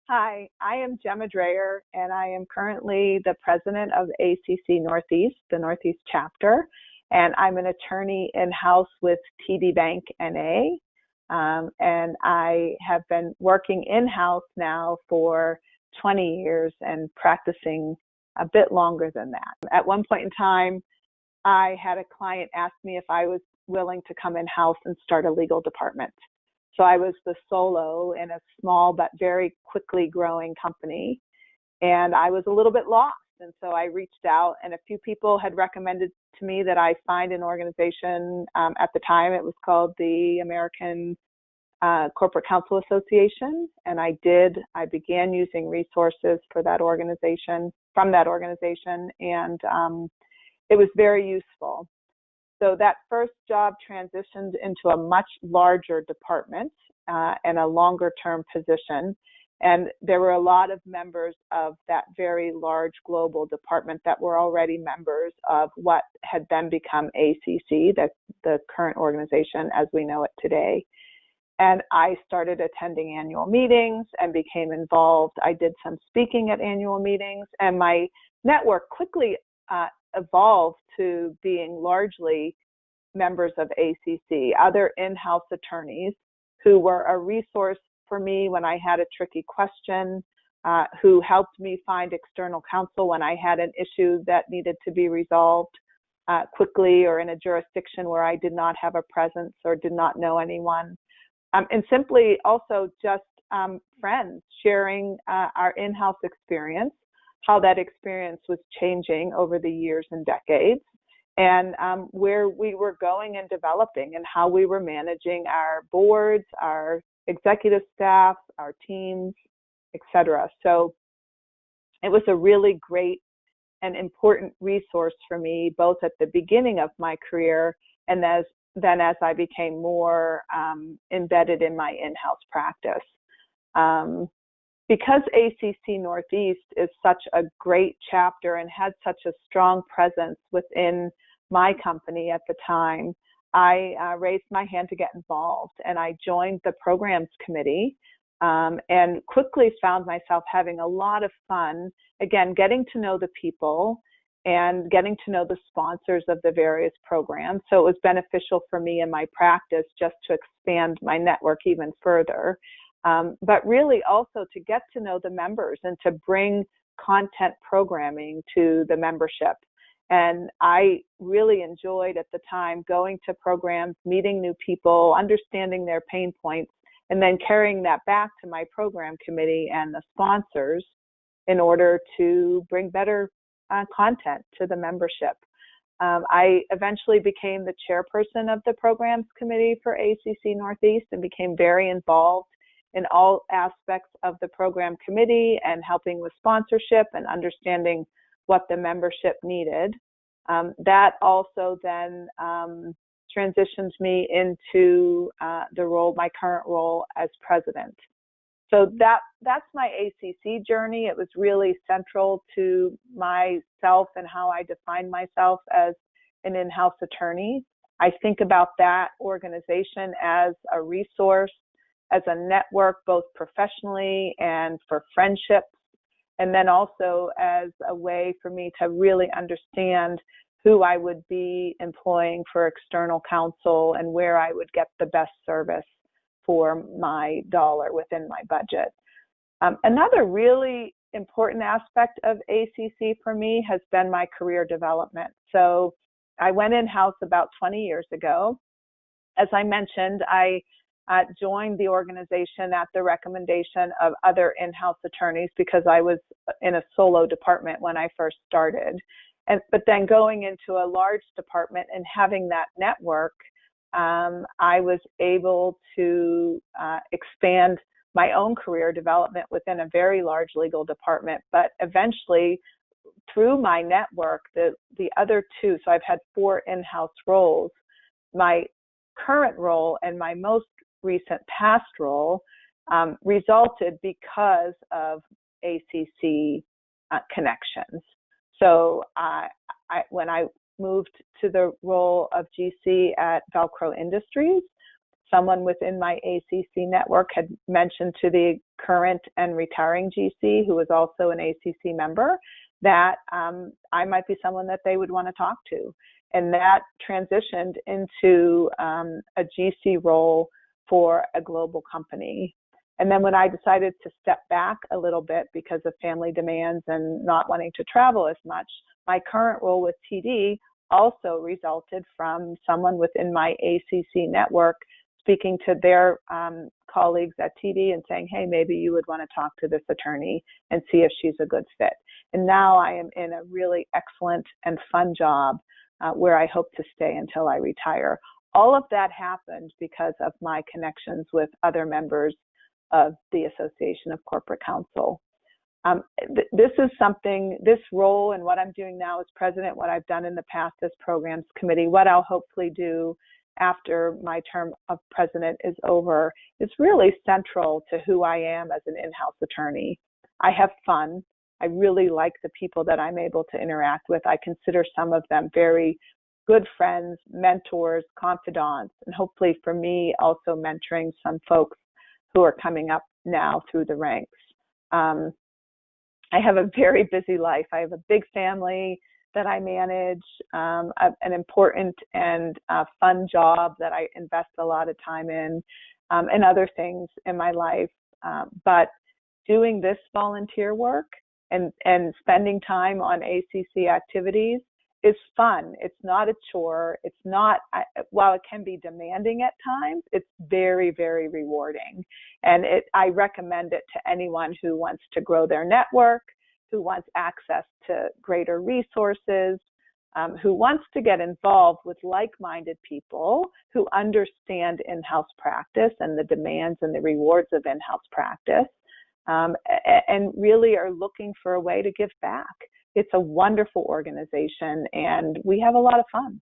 Hi, I am Gemma Dreher, and I am currently the president of ACC Northeast, the Northeast chapter, and I'm an attorney in-house with TD Bank NA, and I have been working in-house now for 20 years and practicing a bit longer than that. At one point in time, I had a client ask me if I was willing to come in-house and start a legal department. So I was the solo in a small but very quickly growing company, and I was a little bit lost. And so I reached out, and a few people had recommended to me that I find an organization. At the time, it was called the American Corporate Counsel Association, and I did. I began using resources for that organization, and it was very useful. So that first job transitioned into a much larger department and a longer-term position. And there were a lot of members of that very large global department that were already members of what had then become ACC, the current organization as we know it today. And I started attending annual meetings and became involved. I did some speaking at annual meetings, and my network quickly evolved to being largely members of ACC, other in-house attorneys who were a resource for me when I had a tricky question, who helped me find external counsel when I had an issue that needed to be resolved quickly or in a jurisdiction where I did not have a presence or did not know anyone. And simply also just friends sharing our in-house experience, how that experience was changing over the years and decades, and where we were going and developing and how we were managing our boards, our executive staff, our teams, etc. So it was a really great and important resource for me, both at the beginning of my career and then as I became more embedded in my in-house practice. Because ACC Northeast is such a great chapter and had such a strong presence within my company at the time, I raised my hand to get involved, and I joined the programs committee and quickly found myself having a lot of fun, again, getting to know the people and getting to know the sponsors of the various programs. So it was beneficial for me in my practice just to expand my network even further. But really also to get to know the members and to bring content programming to the membership. And I really enjoyed at the time going to programs, meeting new people, understanding their pain points, and then carrying that back to my program committee and the sponsors in order to bring better content to the membership. I eventually became the chairperson of the programs committee for ACC Northeast and became very involved in all aspects of the program committee and helping with sponsorship and understanding what the membership needed. That also then transitioned me into my current role as president. So that's my ACC journey. It was really central to myself and how I define myself as an in-house attorney. I think about that organization as a resource, as a network, both professionally and for friendships, and then also as a way for me to really understand who I would be employing for external counsel and where I would get the best service for my dollar within my budget. Another really important aspect of ACC for me has been my career development. So I went in-house about 20 years ago. As I mentioned, I joined the organization at the recommendation of other in-house attorneys because I was in a solo department when I first started. But then going into a large department and having that network, I was able to expand my own career development within a very large legal department. But eventually, through my network, the other two, so I've had 4 in-house roles, my current role and my most recent past role resulted because of ACC connections. So when I moved to the role of GC at Velcro Industries, someone within my ACC network had mentioned to the current and retiring GC, who was also an ACC member, that I might be someone that they would want to talk to. And that transitioned into a GC role for a global company. And then when I decided to step back a little bit because of family demands and not wanting to travel as much, my current role with TD also resulted from someone within my ACC network speaking to their colleagues at TD and saying, hey, maybe you would want to talk to this attorney and see if she's a good fit. And now I am in a really excellent and fun job where I hope to stay until I retire. All of that happened because of my connections with other members of the Association of Corporate Counsel. This is something, this role and what I'm doing now as president, what I've done in the past as programs committee, what I'll hopefully do after my term of president is over, is really central to who I am as an in-house attorney. I have fun. I really like the people that I'm able to interact with. I consider some of them very good friends, mentors, confidants, and hopefully for me also mentoring some folks who are coming up now through the ranks. I have a very busy life. I have a big family that I manage, an important and fun job that I invest a lot of time in, and other things in my life. But doing this volunteer work and spending time on ACC activities is fun. It's not a chore. It's not, while it can be demanding at times, it's very, very rewarding. And I recommend it to anyone who wants to grow their network, who wants access to greater resources, who wants to get involved with like-minded people who understand in-house practice and the demands and the rewards of in-house practice, and really are looking for a way to give back. It's a wonderful organization, and we have a lot of fun.